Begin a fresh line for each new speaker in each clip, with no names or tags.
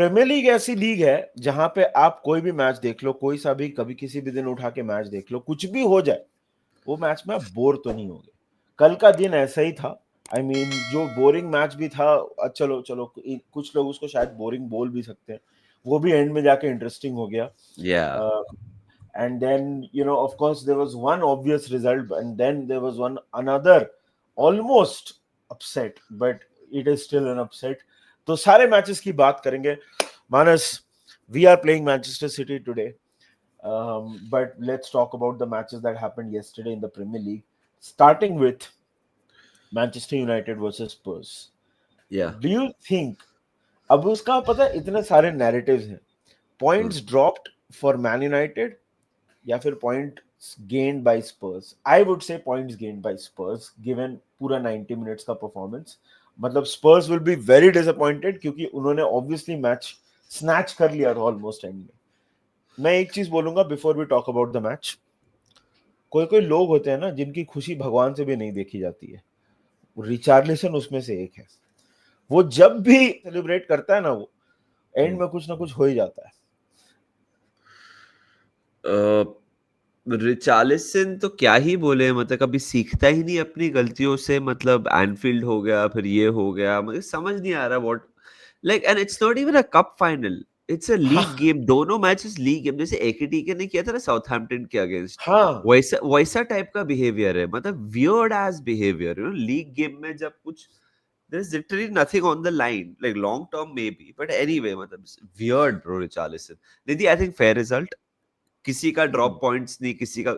Premiere league ऐसी league है जहां पे आप कोई भी मैच देख लो, कोई सा भी, कभी किसी भी दिन उठा के मैच देख लो, कुछ भी हो जाए, वो मैच में बोर तो नहीं होगे। कल का दिन ऐसा ही था। आई मीन जो बोरिंग मैच भी था, चलो चलो कुछ लोग उसको शायद बोरिंग बोल भी सकते हैं, वो भी एंड में जाके इंटरेस्टिंग हो गया।
Yeah.
And then, of course, there was one obvious result, and then there was one another almost upset, but it is still an upset. तो सारे मैचेस की बात करेंगे मानस। We are playing Manchester City today, but let's talk about the matches that happened yesterday in the Premier League, starting with Manchester United versus Spurs.
Yeah.
Do you think, अब उसका पता है इतने सारे narratives हैं,
Hmm.
points dropped for Man United या फिर points gained by Spurs? I would say points gained by Spurs given पूरा 90 minutes का performance. मतलब Spurs will be very disappointed क्योंकि उन्होंने obviously मैच snatch कर लिया था almost end में। मैं एक चीज बोलूंगा before we talk about the match, कोई कोई लोग होते हैं ना जिनकी खुशी भगवान से भी नहीं देखी जाती है, रिचार्लिसन उसमें से एक है। वो जब भी सेलिब्रेट करता है ना, वो एंड
Hmm.
में कुछ ना कुछ हो ही जाता है।
रिचार्लिसन तो क्या ही बोले, मतलब कभी सीखता ही नहीं अपनी गलतियों से। मतलब एनफील्ड हो गया, फिर ये हो गया, मुझे समझ नहीं आ रहा what, like, and it's not even a cup final, it's a league
हाँ
गेम। दोनों मैचेस लीग गेम, जैसे एकेटीके ने किया था ना साउथहैम्पटन के अगेंस्ट,
हाँ
वैसा वैसा टाइप का बिहेवियर है। मतलब weird ass behaviour, league game में जब कुछ there is literally nothing on the line, like long term maybe, but anyway, मतलब weird bro Richarlison. Nidhi, I think fair result, किसी का ड्रॉप पॉइंट्स नहीं, किसी का।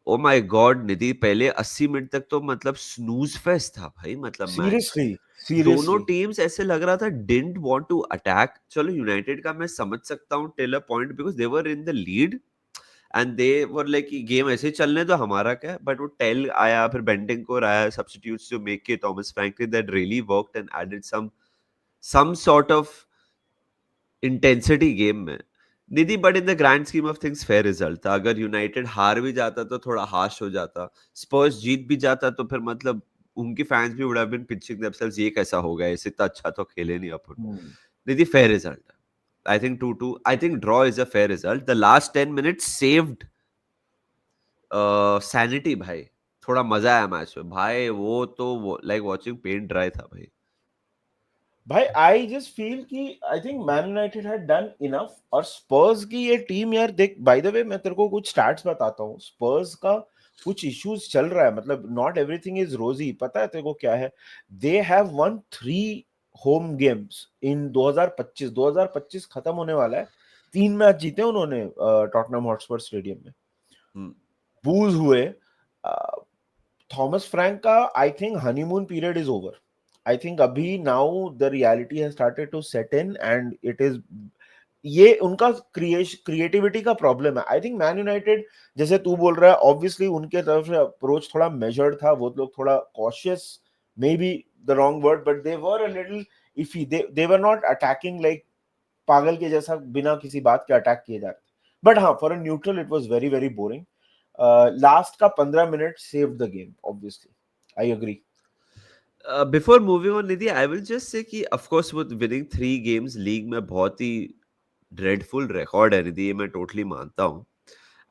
ओ माय गॉड निधि, पहले 80 मिनट तक तो मतलब स्नूज फेस्ट था भाई, मतलब मैच।
सीरियसली
दोनों
सीरियसली।
टीम्स ऐसे लग रहा था डिडंट वांट टू अटैक। चलो यूनाइटेड का मैं समझ सकता हूँ till a point, because they were in the lead and they were like game ऐसे ही चलने दो, हमारा क्या है। बट वो टेल आया, फिर बेंटिंकोर आया, सब्स्टिट्यूट्स जो मेक के Thomas Franklin, that really worked and added some sort of intensity game में। Nidhi, but in the grand scheme of things fair result था। अगर यूनाइटेड हार भी जाता तो थोड़ा हाश हो जाता, स्पर्स जीत भी जाता तो फिर मतलब उनकी फैंस भी would have been pitching themselves, ये कैसा हो गया, इससे इतना अच्छा तो खेले नहीं अपन। Nidhi, fair result. I think 2-2, I think draw is a fair result. The last 10 minutes saved sanity भाई। थोड़ा मजा आया मैच में भाई, वो तो लाइक वाचिंग पेंट ड्राई था भाई।
भाई आई जस्ट फील कि I think man United had done enough, और स्पर्स की ये टीम यार देख, बाय द वे मैं तेरे को कुछ स्टैट्स बताता हूँ। स्पर्स का कुछ इश्यूज चल रहा है, मतलब नॉट एवरीथिंग इज रोजी। पता है तेरे को क्या है? They have one 3 home games in 2025। 2025 खत्म होने वाला है, 3 मैच जीते उन्होंने टॉटनहम हॉटस्पर स्टेडियम में।
हम्म।
बूज हुए। थॉमस फ्रैंक का I think honeymoon period is over. I think अभी now the reality has started to set in and it is, ये उनका क्रिएटिविटी का प्रॉब्लम है। आई थिंक मैन यूनाइटेड, जैसे तू बोल रहा है, ऑब्वियसली उनके तरफ से अप्रोच थोड़ा मेजर्ड था, वो लोग थोड़ा cautious, may be the wrong word, but they were a little iffy. They were not attacking like पागल के जैसा बिना किसी बात के अटैक किए जाते। बट हाँ, for a neutral it was very very boring. Last का 15 minute saved the game obviously. I agree.
Before moving on Nidhi, I will just say कि ऑफ कोर्स वो विनिंग 3 गेम्स लीग में बहुत ही ड्रेडफुल रिकॉर्ड है निधि, ये मैं totally मानता हूँ।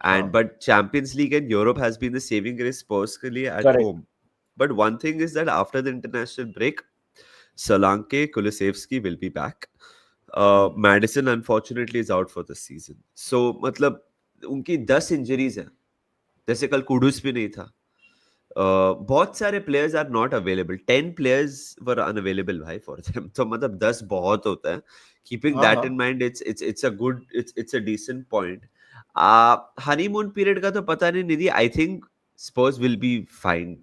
एंड
हाँ
but Champions League and Europe has been the saving grace Spurs के लिए at
correct.
Home. But one thing is that after the international break, Solanke, Kulusevski will be back. Madison unfortunately is out for the season. So मतलब उनकी 10 injuries हैं, जैसे कल कुडूस भी नहीं था। बहुत सारे players are not available, 10 players were unavailable भाई फॉर देम। तो मतलब 10 बहुत होता है। कीपिंग
हाँ
दैट
हाँ
in mind, it's a good, it's a decent point. Honeymoon period का तो पता नहीं Nidhi, I think Spurs will be fine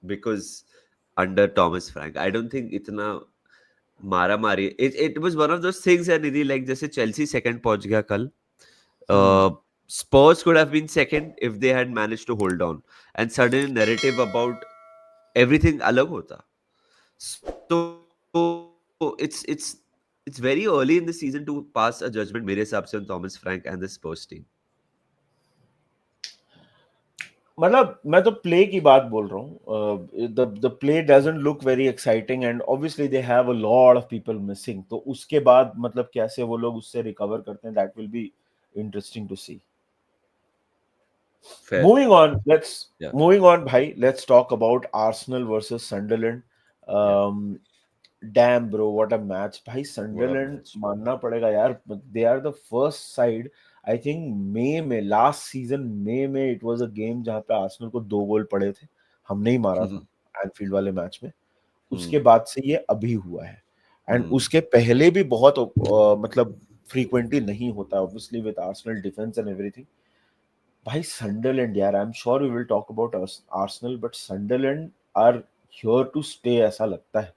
because under Thomas Frank I don't think इतना मारा मारी। It was one of those things है Nidhi, like जैसे Chelsea second पहुंच गया कल,
हम्म।
Spurs could have been second if they had managed to hold on, and sudden narrative about everything अलग होता। So it's very early in the season to pass a judgment मेरे हिसाब से on Thomas Frank and the Spurs team.
मतलब मैं तो play की बात बोल रहा हूँ, the play doesn't look very exciting and obviously they have a lot of people missing, तो उसके बाद मतलब कैसे वो लोग उससे रिकवर करते हैं, that will be interesting to see.
Fair.
Moving on, let's
या
moving on, bhai. Let's talk about Arsenal versus Sunderland.
या
Um, Damn, bro, what a match, bhai.
What a
Sunderland
match.
मानना पड़ेगा यार. They are the first side. I think मई में last season मई में it was a game जहाँ पे Arsenal को 2 गोल पड़े थे. हमने ही मारा था एनफील्ड वाले मैच में. उसके बाद से ये अभी हुआ है. एंड उसके पहले भी बहुत मतलब फ्रीक्वेंटली नहीं होता, obviously with Arsenal defence and everything. भाई संडरलैंड यार, I am sure we will talk about Arsenal, but Sunderland are here to stay ऐसा लगता है.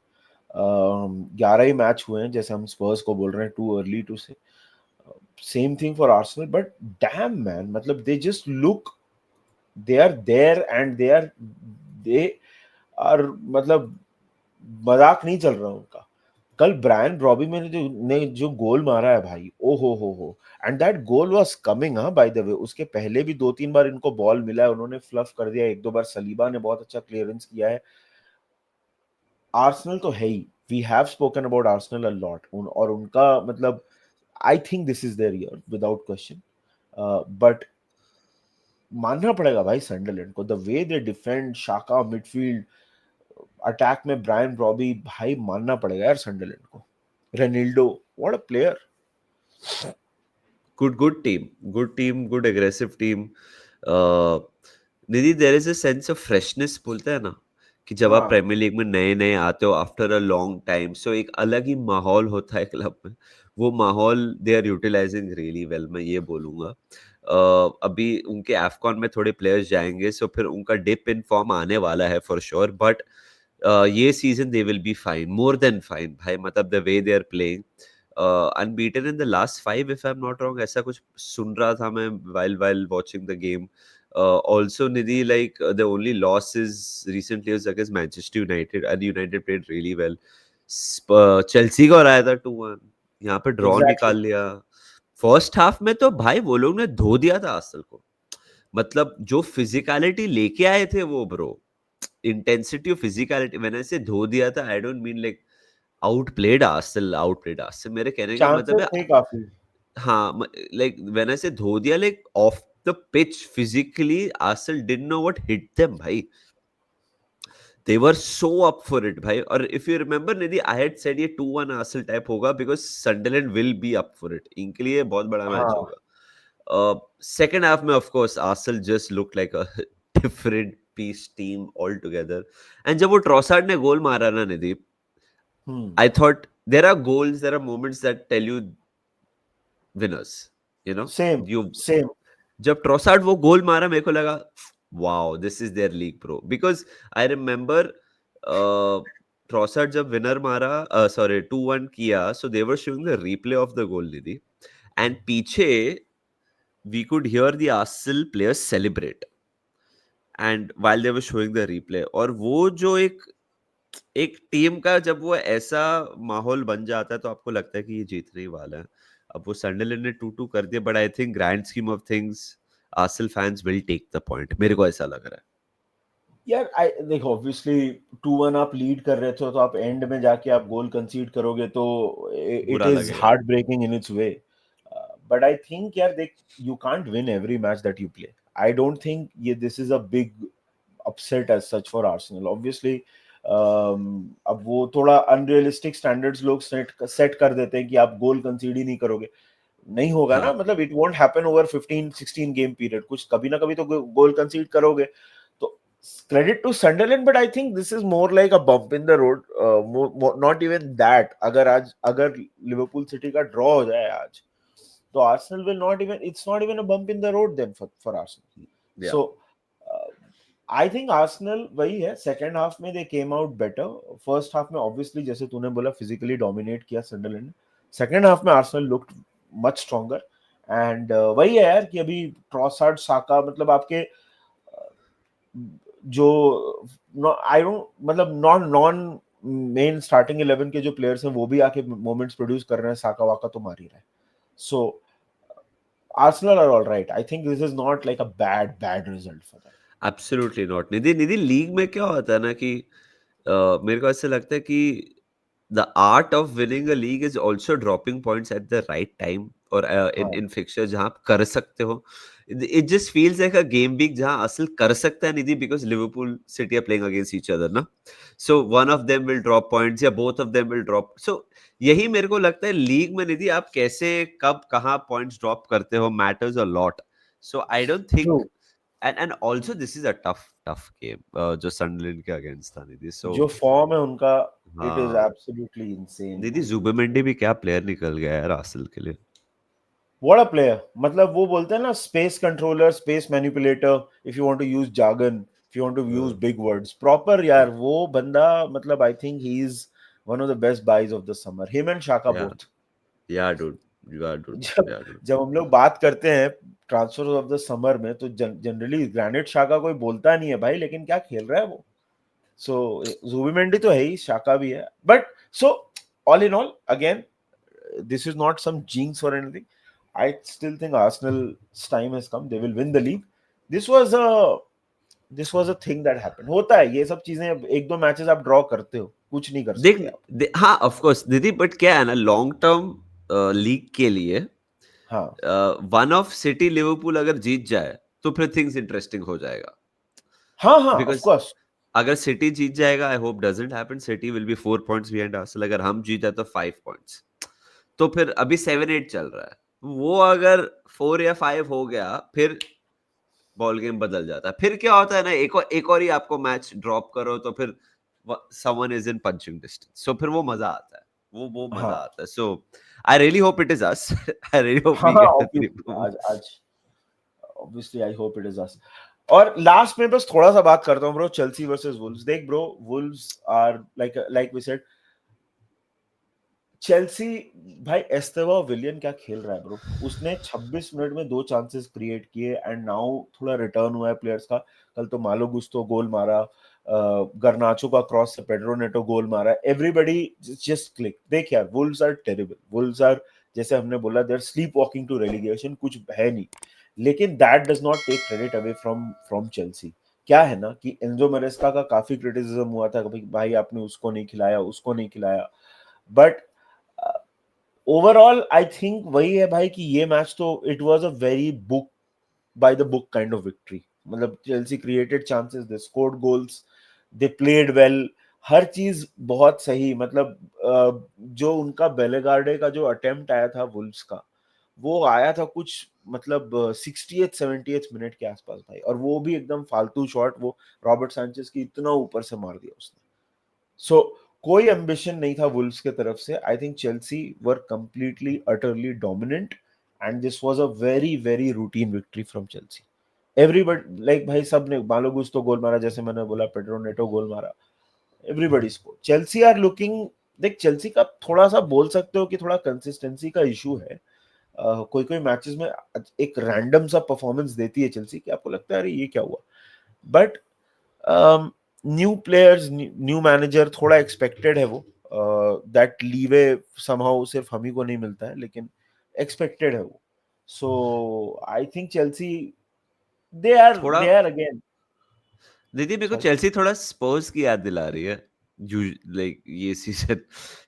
11 ही मैच हुए हैं, जैसे हम स्पर्स को बोल रहे हैं too early to say. Same thing for Arsenal, but damn man, मतलब they just look, they are there and they are मतलब मजाक नहीं चल रहा उनका. कल ब्रायन ब्रॉबी में जो गोल मारा है भाई, ओ हो, and that goal was coming. हाँ, बाय द वे उसके पहले भी 2-3 बार इनको बॉल मिला है, उन्होंने फ्लफ कर दिया. 1-2 बार सलीबा ने बहुत अच्छा क्लियरेंस किया है. आर्सेनल तो है ही, we have spoken about Arsenal a lot, और उनका मतलब I think this is their year without question. बट मानना पड़ेगा भाई संडरलैंड को, the way they defend, Xhaka midfield, attack में ब्रायन ब्रॉबी, भाई मानना पड़ेगा यार संडरलैंड को. Reinildo, what a player.
good team, good team, good aggressive team. uh, Nidhi, there is a sense of freshness बोलते हैं ना, कि जब आप
हाँ,
प्रीमियर लीग में नए नए आते हो आफ्टर अ लॉन्ग टाइम, सो एक अलग ही माहौल होता है क्लब में. वो माहौल they are utilising really well, मैं ये बोलूंगा. अभी उनके एफकॉन में थोड़े प्लेयर्स जाएंगे, सो फिर उनका डिप इन फॉर्म आने वाला है फॉर श्योर, बट ये season they will be fine, more than fine भाई. मतलब the way they are playing, unbeaten in the last 5 if I am not wrong, ऐसा कुछ सुन रहा था मैं while watching the game. Also, Nidhi, like the only loss is recently was against Manchester United, and United played really well. Chelsea को हराया था 2-1, यहाँ पे ड्रॉ
एग्जैक्टली.
निकाल लिया. फर्स्ट हाफ में तो भाई वो लोग ने धो दिया था आर्सेनल को. मतलब जो फिजिकलिटी लेके आए थे वो ब्रो, इंटेंसिटी और फिजिकलिटी, मैंने ऐसे धो दिया था. I don't mean like outplayed Arsenal, मेरे कहने का मतलब
चांसेस
है.
थे काफी.
हाँ, लाइक व्हेन आई से धो दिया, like off the pitch physically Arsenal didn't know what hit them भाई. They were so up for it भाई. और if you remember Nidhi, I had said ये 2-1 आर्सेनल टाइप होगा, because Sunderland will be up for it, इनके लिए बहुत बड़ा match
हाँ.
होगा. सेकेंड हाफ में of course Arsenal just look like a different piece team all together. And जब वो ट्रॉसार्ड ने गोल मारा ना Nidhi,
hmm.
I thought there are goals, there are moments that tell you winners, you know.
Same.
You
same.
जब Trossard वो goal मारा, मेरे को लगा wow, this is their league pro, because I remember Trossard जब विनर मारा, sorry 2-1 किया, so they were showing the replay of the goal Nidhi, and पीछे we could hear the Arsenal players celebrate, and while they were showing the replay. और वो जो एक एक team का जब वो ऐसा माहौल बन जाता है, तो आपको लगता है कि ये जीतने ही वाला है. अब वो सनडरलैंड ने 2-2 कर दिया, but I think grand scheme of things Arsenal fans will take the point, मेरे को ऐसा लग रहा है.
यार आई देखो, ऑब्वियसली 2-1 आप लीड कर रहे थे, तो आप एंड में जाके आप गोल कंसीड करोगे तो इट
बुरा
इज
लगेगा.
Heartbreaking in its way. But I think यार देख, you can't win every match that you play. I don't think ये this is a big upset as such for Arsenal. Obviously अब वो थोड़ा unrealistic standards लोग set कर देते हैं कि आप गोल कंसीड ही नहीं करोगे. नहीं होगा ना,
हाँ.
मतलब it won't happen over 15-16 game period, कुछ कभी ना कभी तो गोल कंसीड करोगे. तो credit to Sunderland, but I think this is more like a bump in the road. Not even that. अगर लिवरपूल सिटी का ड्रॉ हो जाए आज, तो Arsenal will not even, it's not even a bump in the road then for Arsenal.
या
so I think Arsenal वही है, second half में they came out better. First half में ऑब्वियसली जैसे तूने बोला फिजिकली डोमिनेट किया संडरलैंड ने. सेकंड हाफ में Arsenal looked much stronger. And वही है यार कि अभी ट्रॉसार्ड, साका, मतलब आपके जो आई डोंट, मतलब नॉन नॉन मेन स्टार्टिंग 11 के जो प्लेयर्स हैं वो भी आके मोमेंट्स प्रोड्यूस कर रहे हैं. साका वाका तो मार ही रहा है. So Arsenal are all right. I think this is not like a bad result for them.
Absolutely not. Nidhi Nidhi league में क्या होता है ना कि मेरे को ऐसा लगता है कि the art of winning a league is also dropping points at the right time or
हाँ
in fixtures जहाँ आप कर सकते हो। It just feels like a game week जहाँ असल कर सकता है निधि, because Liverpool City are playing against each other ना, so one of them will drop points या both of them will drop, so यही मेरे को लगता है लीग में निधि आप कैसे कब कहाँ पॉइंट्स ड्रॉप करते हो matters a lot. So I don't
true.
Think, and also this is a tough game जो सनडरलैंड के अगेंस्ट था निधि, so
जो फॉर्म है उनका, इट इज
हाँ
एब्सोल्युटली इनसेन
निधि
भाई।
जुबिमेंडी भी क्या प्लेयर निकल गया यार आर्सेनल के लिए।
व्हाट अ प्लेयर, मतलब वो बोलते हैं ना space controller, space manipulator, if you want to use jargon, if you want to use big words, proper यार वो बंदा, मतलब I think he is one of the best buys of the summer, him and Xhaka
या
both.
या dude, या dude,
जब
या dude.
जब हम लोग बात करते हैं ट्रांसफर ऑफ द समर में, तो जनरली ग्रैनिट शाका कोई बोलता नहीं है भाई, लेकिन क्या खेल रहा है वो। सो जुबिमेंडी तो है ही, शाका भी है, but so all in all again, this is not some jinx or anything. I still think Arsenal's time has come. They will win the league. This was a this was a thing that happened. होता है ये सब चीजें, एक दो matches आप draw करते हो, कुछ नहीं कर
देख
सकते आप।
हाँ ऑफ कोर्स दीदी, बट क्या है ना लॉन्ग टर्म लीग के लिए
हाँ
वन ऑफ सिटी लिवरपूल अगर जीत जाए तो फिर थिंग्स इंटरेस्टिंग हो जाएगा,
हाँ हाँ, ऑफ
बिकॉज
कोर्स।
अगर सिटी जीत जाएगा, I hope doesn't happen, city will be 4 points behind Arsenal, अगर हम जीत जाए तो 5 पॉइंट्स, तो फिर अभी 7-8 चल रहा है, वो अगर 4 या 5 हो गया फिर बॉल गेम बदल जाता है। फिर क्या होता है ना, एक और ही आपको मैच ड्रॉप करो तो फिर someone is in punching distance, so फिर वो मजा आता है, वो मजा
हाँ
आता है। So I really hope it is us, I really hope
हाँ
वी
हाँ,
गेट द 3
ऑब्वियसली आज
points।
आज obviously I hope it is us. और लास्ट में बस थोड़ा सा बात करता हूँ ब्रो, चेल्सी वर्सेस वुल्व्स। देख bro, Wolves are like we said, Chelsea, भाई एस्तेवा विलियन क्या खेल रहा है ब्रो। उसने 26 मिनट में दो चांसेस क्रिएट किए, एंड नाउ थोड़ा रिटर्न हुआ है प्लेयर्स का। कल तो मालो गुस्तो गोल मारा, गर्नाचो का क्रॉस से पेड्रो नेटो गोल मारा, एवरीबॉडी जस्ट क्लिक। देख यार, Wolves are terrible, Wolves are, जैसे हमने बोला, they are sleep walking to relegation, कुछ है नहीं। लेकिन that does not take credit away from from Chelsea. क्या है ना कि एंजो मेरेस्का का काफी क्रिटिसिज्म हुआ था कि भाई आपने उसको नहीं खिलाया, उसको नहीं खिलाया, बट ओवरऑल आई थिंक वही है भाई कि ये मैच तो it was a very book by the book kind of victory. मतलब Chelsea created chances, they scored goals, they played well, हर चीज बहुत सही। मतलब जो उनका बेलेगार्डे का जो अटेम्प्ट आया था वुल्व्स का, वो आया था कुछ मतलब 60th 70th मिनट के आसपास भाई, और वो भी एकदम फालतू शॉट, वो रॉबर्ट सैंचेज की इतना ऊपर से मार दिया उसने। सो कोई एम्बिशन नहीं था वुल्व्स के तरफ से। आई think Chelsea were completely utterly dominant, and this was a very very routine victory from Chelsea. Everybody like भाई, सब ने, मालोगुस तो गोल मारा, जैसे मैंने बोला, पेड्रो नेटो गोल मारा, everybody score. Chelsea are looking, देख चेल्सी का थोड़ा सा बोल सकते हो कि थोड़ा कंसिस्टेंसी का इशू है। कोई कोई मैचेस में एक रैंडम सा परफॉर्मेंस देती है चेल्सी, कि आपको लगता है अरे ये क्या हुआ। But new players, new manager, थोड़ा एक्सपेक्टेड है वो। दैट लीवे समहाउ सिर्फ हम ही को नहीं मिलता है, लेकिन एक्सपेक्टेड है वो। सो आई थिंक चेल्सी,
थोड़ा
दे आर अगेन।
दीदी मेरे को
सॉरी,
चेल्सी थोड़ा स्पर्स की याद दिला रही है, लाइक ये सीजन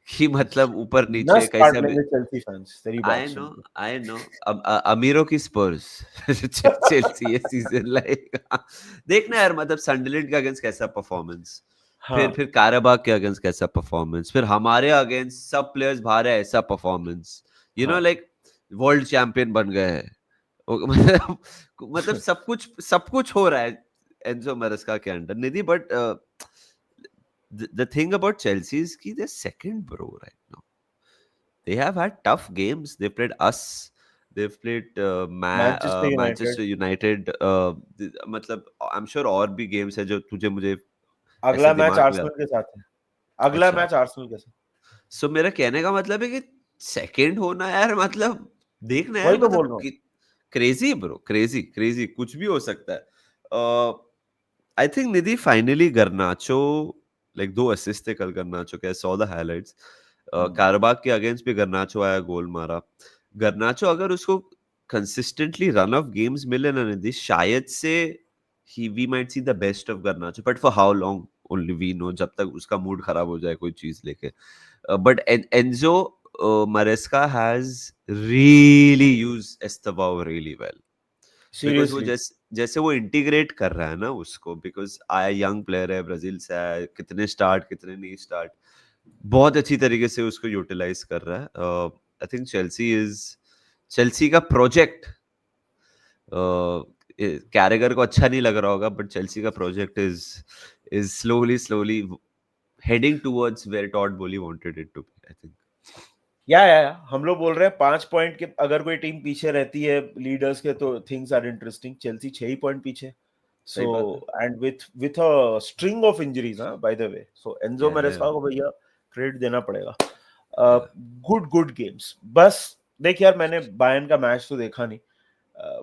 की, मतलब ऊपर नीचे
नस काट
कैसे भी।
लेंगे चेल्सी फैंस तेरी बात
आई नो,
सुन के।
आई नो, अमीरों की स्पर्स चेल्सी ये सीजन लाएगा। देखना यार, मतलब सनडरलैंड के अगेंस्ट कैसा परफॉर्मेंस,
हाँ
फिर काराबाग के अगेंस्ट कैसा परफॉर्मेंस, फिर हमारे अगेंस्ट सब प्लेयर्स बाहर है ऐसा परफॉर्मेंस,
हाँ
लाइक वर्ल्ड चैंपियन बन गए हैं। मतलब सब कुछ हो रहा है एंजो मैरेस्का के under Nidhi, but the thing about Chelsea is कि they're second bro right now. They have had tough games. They played us. They've played
Manchester United.
Manchester United. मतलब I'm sure और भी गेम्स है जो तुझे मुझे ऐसे
अगला मैच
दिमाग में
आर्सेनल के साथ है, अगला
अच्छा,
मैच आर्सेनल के साथ।
सो मेरा कहने का मतलब है कि सेकंड होना यार, मतलब देखना यार,
वही तो बोल
मतलब
रहा हूँ।
क्रेजी ब्रो, क्रेजी क्रेजी कुछ भी हो सकता है। I think Nidhi finally गर्नाचो, like 2 assist थे कल गर्नाचो के, सॉ द हाइलाइट्स। कारबाग के अगेंस्ट भी गर्नाचो आया, गोल मारा। गर्नाचो अगर उसको कंसिस्टेंटली रन ऑफ गेम्स मिले ना निधि, शायद से we might see the best of Garnacho, but for how long only we know, जब तक उसका मूड खराब हो जाए कोई चीज लेके. But Enzo Maresca has really used Estevao really well. Because वो
सीरियसली.
जैसे वो इंटीग्रेट कर रहा है ना उसको, बिकॉज आया यंग प्लेयर है, ब्राजील से आया, कितने स्टार्ट कितने नहीं स्टार्ट, बहुत अच्छी तरीके से उसको यूटिलाइज कर रहा है. आई थिंक चेल्सी का प्रोजेक्ट, कैरेगर को अच्छा नहीं लग रहा होगा, बट चेल्सी का project is slowly heading towards where Todd Boehly wanted it to be, I think.
या हम लोग बोल रहे हैं 5 पॉइंट के अगर कोई टीम पीछे रहती है लीडर्स के तो थिंग्स आर इंटरेस्टिंग. चेल्सी 6 ही पॉइंट पीछे.
सही बात है.
So and with a string of injuries, by the way. So Enzo
Yeah.
Maresca को भैया क्रेडिट देना पड़ेगा.
Yeah.
Good games. बस देख यार, मैंने बायर्न का मैच तो देखा नहीं,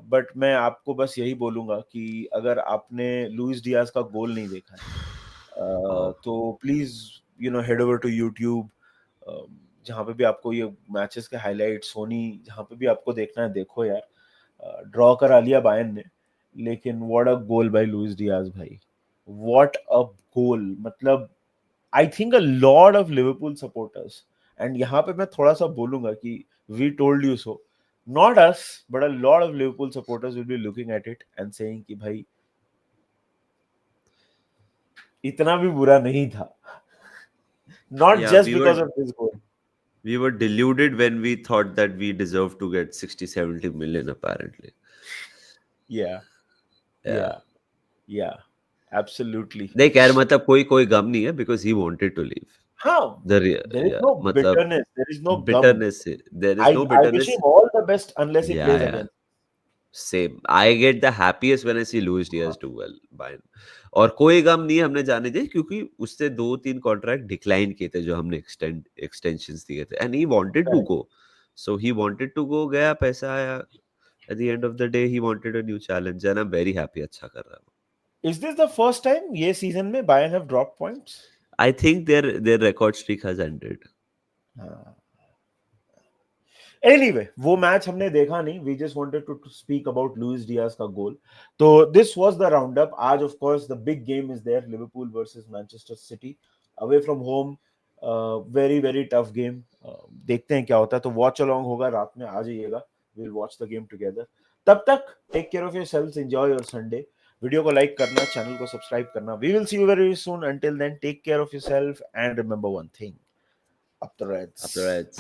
बट मैं आपको बस यही बोलूंगा कि अगर आपने लुइस डियाज का गोल नहीं देखा है तो please head over to YouTube, जहाँ पे भी आपको ये मैचेस के हाईलाइट, सोनी, जहाँ पे भी आपको देखना है देखो यार. ड्रॉ करा लिया बायर्न ने, लेकिन what a goal by Luis Diaz भाई. What a goal. मतलब I think a lot of Liverpool supporters, and यहाँ पे मैं थोड़ा सा बोलूंगा कि we told you so, not us, but a lot of Liverpool supporters will be looking at it and saying कि भाई इतना भी बुरा नहीं था. Not
Yeah,
just because of this goal.
we were deluded when we thought that we deserved to get 60-70 million apparently.
Yeah,
Yeah.
yeah, absolutely.
नहीं खैर, मतलब कोई गम नहीं है, because he wanted to leave.
हाँ, there is
Yeah,
no
मतलब
bitterness, there is no gum.
bitterness, there is no
I wish
bitterness.
him all the best unless he plays
Yeah.
again.
Same. I get the happiest when I see Luis Diaz do well. Bayern. और कोई गम नहीं हमने जाने दिया, क्योंकि उससे 2-3 contract decline किए थे जो हमने एक्सटेंशंस दिए थे, and he wanted to
Correct.
Go. So he wanted to go, गया, पैसा आया. At the end of the day he wanted a new challenge, and I am very happy. अच्छा कर रहा है.
Is this the first time ये season में Bayern have dropped points?
I think their record streak has ended.
हाँ. Anyway, वो match हमने देखा नहीं. We just wanted to speak about Luis Diaz का गोल. तो this was the roundup. आज of course the big game is there. Liverpool versus Manchester City away from home. Very tough game. देखते हैं क्या होता है. तो watch along होगा रात में, आ जाइएगा. We'll watch the game together. तब तक take care of yourselves. Enjoy your Sunday. Video को लाइक करना, चैनल को सब्सक्राइब करना. We will see you very soon. Until then, take care of yourself and remember one thing. Up the Reds.
Up the Reds.